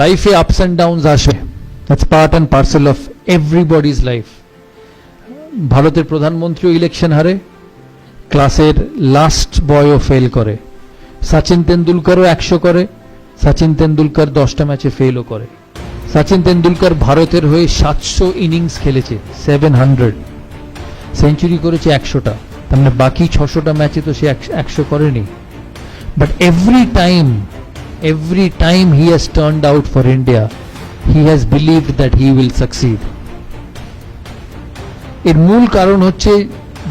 লাইফে ups and downs আসে, that's part and parcel of everybody's life. ভারতের প্রধানমন্ত্রীও election হারে, ক্লাসের লাস্ট বয়ও ফেল করে, সচিন তেন্ডুলকরও 100 করে, সচিন তেন্ডুলকর 10টা ম্যাচে ফেলও করে। সচিন তেন্ডুলকর ভারতের হয়ে 700 ইনিংস খেলেছে, 700 সেঞ্চুরি করেছে 100টা, তার মানে বাকি 600টা ম্যাচে তো সে 100 করেনি। But every time he has turned out for India, he has believed that he will succeed. এর মূল কারণ হচ্ছে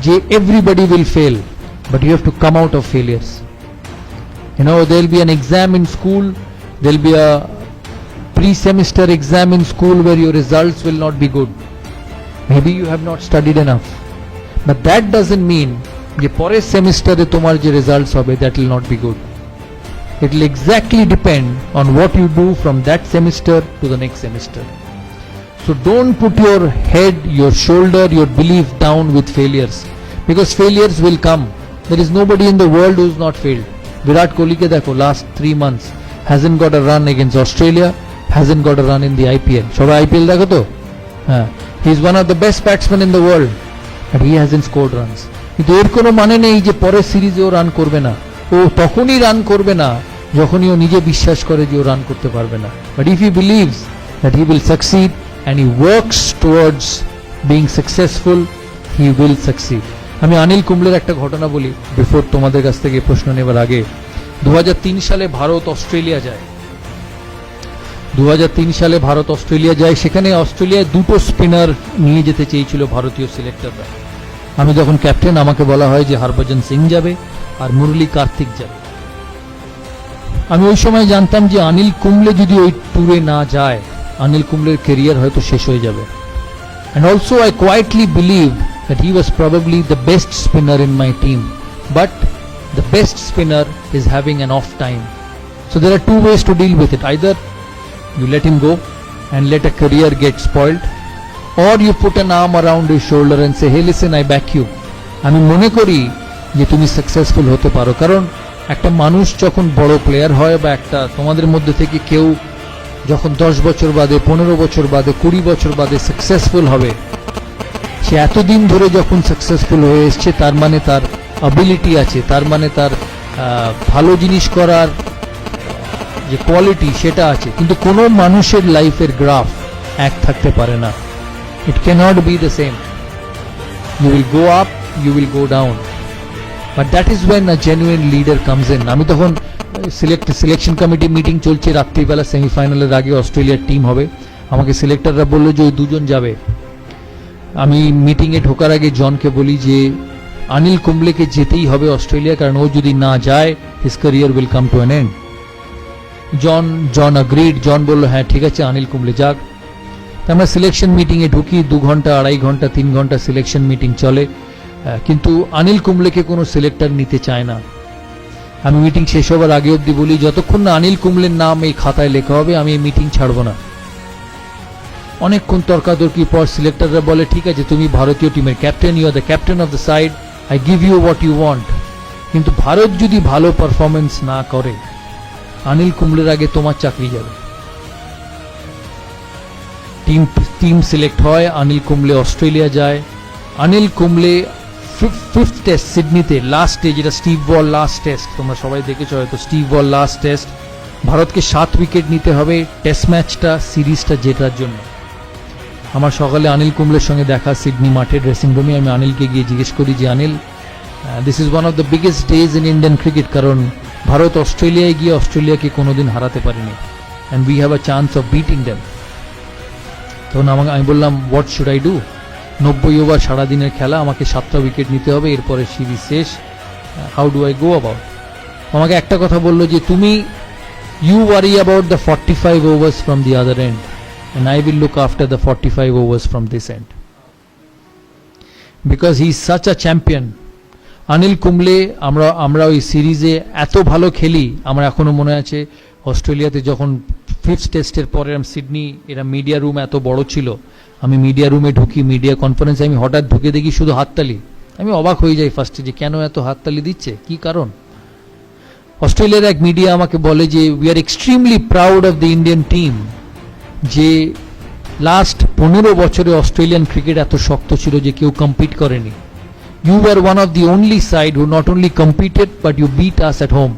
যে everybody will fail, but you have to come out of failures. You know, there will be an exam in school, there will be a pre-semester exam in school where your results will not be good. Maybe you have not studied enough. But that doesn't mean যে পরের সেমিস্টারে তোমার যে results হবে that will not be good. It will exactly depend on what you do from that semester to the next semester. So don't put your head, your shoulder, your belief down with failures, because failures will come. There is nobody in the world who has not failed. Virat Kohli ke dekho, last 3 months hasn't got a run against Australia, hasn't got a run in the IPL. Shobai IPL dekho to? He is one of the best batsmen in the world, but he hasn't scored runs. কিন্তু এর কোনো মানে নেই যে পরের সিরিজে ও run করবে না। ও তখনই রান করবে না যখনই ও নিজে বিশ্বাস করে যে ও রান করতে পারবে না। But if he believes that he will succeed and he works towards being successful, he will succeed. আমি অনিল কুম্বলের একটা ঘটনা বলি বিফোর তোমাদের কাছ থেকে প্রশ্ন নেবার আগে। 2003 সালে ভারত অস্ট্রেলিয়া যায়। 2003 সালে ভারত অস্ট্রেলিয়া যায়, সেখানে অস্ট্রেলিয়ায় 2টো স্পিনার নিয়ে যেতে চেয়েছিল ভারতীয় সিলেক্টররা। আমি যখন ক্যাপ্টেন, আমাকে বলা হয় যে হরভজন সিং যাবে আর মুরলী কার্তিক যাবে। আমি ওই সময় জানতাম যে অনিল কুম্বলে যদি ওই ট্যুরে না যায়, অনিল কুম্বলের ক্যারিয়ার হয়তো শেষ হয়ে যাবে। And also I quietly believed that he was probably the best spinner in my team, but the best spinner is having an off time. So there are two ways to deal with it. Either you let him go and let a career get spoiled, or you put an arm around his shoulder and say, hey listen, I back you. আমি মনে করি যে তুমি successful হতে পারো। কারণ একটা মানুষ যখন বড় প্লেয়ার হয়, বা একটা তোমাদের মধ্যে থেকে কেউ যখন 10 বছর বাদে, 15 বছর বাদে, 20 বছর বাদে সাকসেসফুল হবে, সে এতদিন ধরে যখন সাকসেসফুল হয়ে এসছে, তার মানে তার অ্যাবিলিটি আছে, তার মানে তার ভালো জিনিস করার যে কোয়ালিটি সেটা আছে। কিন্তু কোনো মানুষের লাইফের গ্রাফ এক থাকতে পারে না। It cannot be the same. You will go up, you will go down. But that is when a genuine leader comes in. আমি তখন সিলেকশন কমিটি মিটিং চলছে, রাত্রিবেলা সেমিফাইনালের আগে অস্ট্রেলিয়ার টিম হবে। আমাকে সিলেক্টররা বললো যে ওই 2 জন যাবে। আমি মিটিংয়ে ঢোকার আগে জনকে বলি যে অনিল কুম্বলেকে যেতেই হবে অস্ট্রেলিয়া, কারণ ও যদি না যায় his career will come to an end. John agreed. John বললো হ্যাঁ ঠিক আছে, অনিল কুম্বলে যাক। আমরা সিলেকশন মিটিংয়ে ঢুকি, 2 ঘন্টা, 2.5 ঘন্টা, 3 ঘন্টা সিলেকশন মিটিং চলে, কিন্তু অনিল কুম্বলেকে কোনো সিলেক্টর নিতে চায় না। আমি মিটিং শেষ হবার আগে অবধি বলি, যতক্ষণ না অনিল কুম্বলের নাম এই খাতায় লেখা হবে আমি এই মিটিং ছাড়বো না। অনেকক্ষণ তর্কাতর্কি পর সিলেক্টররা বলে ঠিক আছে, তুমি ভারতীয় টিমের captain, you are the captain of the side, I give you what you want. কিন্তু ভারত যদি ভালো পারফরমেন্স না করে, অনিল কুম্বলের আগে তোমার চাকরি যাবে। টিম সিলেক্ট হয়, অনিল কুম্বলে অস্ট্রেলিয়া যায়। অনিল কুম্বলে 5th টেস্ট সিডনিতে, লাস্টে, যেটা স্টিভ ওয়াল লাস্ট টেস্ট, তোমরা সবাই দেখেছো হয়তো, স্টিভ ওয়াল লাস্ট টেস্ট, ভারতকে 7 উইকেট নিতে হবে টেস্ট ম্যাচটা, সিরিজটা জেতার জন্য। আমার সকালে অনিল কুম্বলের সঙ্গে দেখা সিডনি মাঠে ড্রেসিং রুমে। আমি অনিলকে গিয়ে জিজ্ঞেস করি যে Anil, this is one of the biggest days in Indian cricket, কারণ ভারত অস্ট্রেলিয়ায় গিয়ে অস্ট্রেলিয়াকে কোনোদিন হারাতে পারেনি, and we have a chance of beating them. তখন আমি বললাম what should I do? 90 over সারাদিনের খেলা, আমাকে 7টা উইকেট নিতে হবে, এরপরে সিরিজ শেষ, how do I go about? আমাকে একটা কথা বললো যে তুমি you worry about the 45 overs from the other end, and I will look after the 45 overs from this end, because he is such a champion. Anil Kumble, আমরা ওই সিরিজে এত ভালো খেলি, আমার এখনো মনে আছে অস্ট্রেলিয়াতে যখন 5th টেস্টের পরে সিডনি, এরা মিডিয়া রুম এত বড় ছিল, আমি মিডিয়া রুমে ঢুকি, মিডিয়া কনফারেন্সে আমি হঠাৎ ঢুকে দেখি শুধু হাততালি। আমি অবাক হয়ে যাই ফার্স্টে যে কেন এত হাততালি দিচ্ছে, কি কারণ? অস্ট্রেলিয়ার এক মিডিয়া আমাকে বলে যে we are extremely proud of the Indian team, যে লাস্ট 15 বছরে অস্ট্রেলিয়ান ক্রিকেট এত শক্ত ছিল যে কেউ কম্পিট করেনি। You are one of the only side who not only competed but you beat us at home.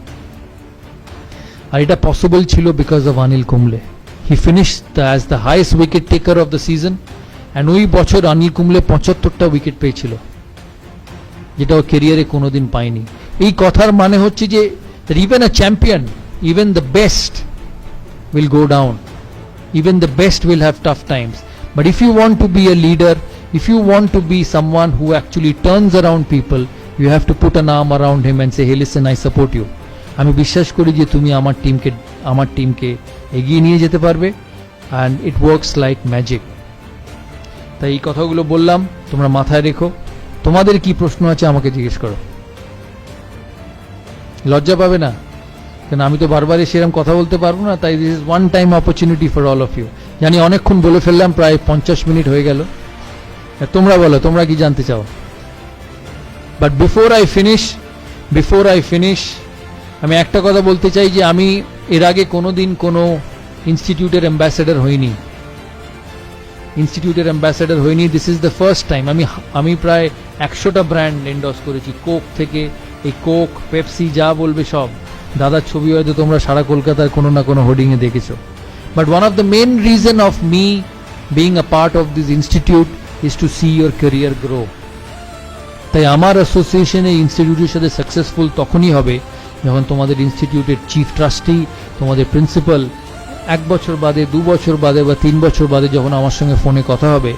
আর এটা পসিবল ছিল because of Anil Kumble. He finished as the highest wicket taker of the season, and ওই বছর Anil Kumble 75টা wicket পেয়েছিল, যেটা ও কেরিয়ারে কোনোদিন পায়নি। এই কথার মানে হচ্ছে যে even a champion, even the best will go down, even the best will have tough times, but if you want to be a leader, if you want to be someone who actually turns around people, you have to put an arm around him and say, hey listen, I support you. আমি বিশ্বাস করি যে তুমি আমার টিমকে এগিয়ে নিয়ে যেতে পারবে, and it works like magic. তাই এই কথাগুলো বললাম, তোমরা মাথায় রেখো। তোমাদের কি প্রশ্ন আছে আমাকে জিজ্ঞেস করো, লজ্জা পাবে না, কারণ আমি তো বারবার সেরকম কথা বলতে পারবো না। তাই this is one time opportunity for all of you. জানি অনেকক্ষণ বলে ফেললাম, প্রায় 50 মিনিট হয়ে গেল। তোমরা বলো, তোমরা কি জানতে চাও? বাট বিফোর আই ফিনিশ আমি একটা কথা বলতে চাই যে আমি এর আগে কোনোদিন কোনো ইনস্টিটিউটের অ্যাম্বাসেডর হইনি। This is the first time. আমি প্রায় 100টা ব্র্যান্ড এন্ডোর্স করেছি, কোক থেকে, এই কোক, পেপসি, যা বলবে সব। দাদার ছবি হয়তো তোমরা সারা কলকাতার কোনো না কোনো হোর্ডিং এ দেখেছো। But one of the main reason of me being a part of this institute is to see your career grow. তাই আমার অ্যাসোসিয়েশন এই ইনস্টিটিউটের সাথে সাকসেসফুল তখনই হবে যখন তোমাদের ইনস্টিটিউটের চিফ ট্রাস্টি, তোমাদের প্রিন্সিপাল 1 বছর বাদে, 2 বছর বাদে বা 3 বছর বাদে যখন আমার সঙ্গে ফোনে কথা হবে,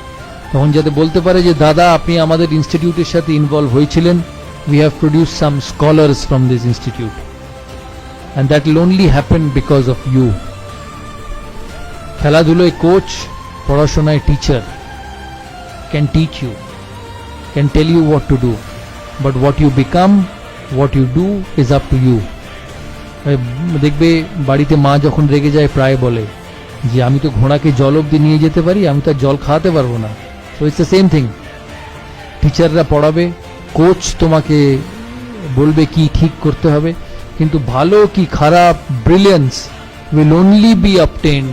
তখন যাতে বলতে পারে যে দাদা আপনি আমাদের ইনস্টিটিউটের সাথে ইনভলভ হয়েছিলেন, we have produce some scholars from this institute, and that will only happen because of you. খেলাধুলোয় কোচ, পড়াশোনায় teacher can teach you, can tell you what to do, but what you become, what you do is up to you. দেখবে বাড়িতে মা যখন রেগে যায় প্রায় বলে যে আমি তো ঘোড়াকে জল অবধি নিয়ে যেতে পারি, আমি তো জল খাওয়াতে পারবো না। So it's the same thing. টিচাররা পড়াবে, কোচ তোমাকে বলবে কি ঠিক করতে হবে, কিন্তু ভালো কি খারাপ, brilliance will only be obtained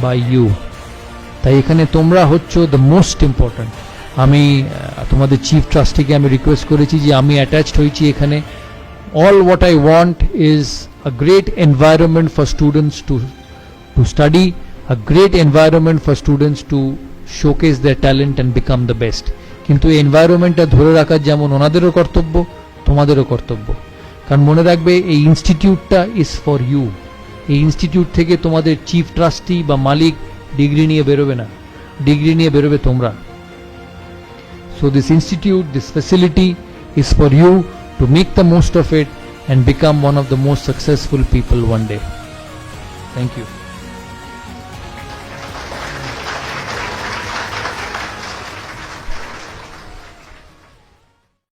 by you. তাই এখানে তোমরা হচ্ছ দ্য মোস্ট ইম্পর্ট্যান্ট। আমি তোমাদের চিফ ট্রাস্টিকে আমি রিকোয়েস্ট করেছি যে আমি অ্যাটাচড হয়েছি এখানে। All what I want is a great environment for students to study, a great environment for students to showcase their talent and become the best. কিন্তু এই এনভায়রনমেন্টটা ধরে রাখার যেমন ওনাদেরও কর্তব্য, তোমাদেরও কর্তব্য। কারণ মনে রাখবে এই ইনস্টিটিউটটা ইজ ফর ইউ। এই ইনস্টিটিউট থেকে তোমাদের চিফ ট্রাস্টি বা মালিক ডিগ্রি নিয়ে বেরোবে না, ডিগ্রি নিয়ে বেরোবে তোমরা। So this institute, this facility is for you to make the most of it and become one of the most successful people one day. Thank you.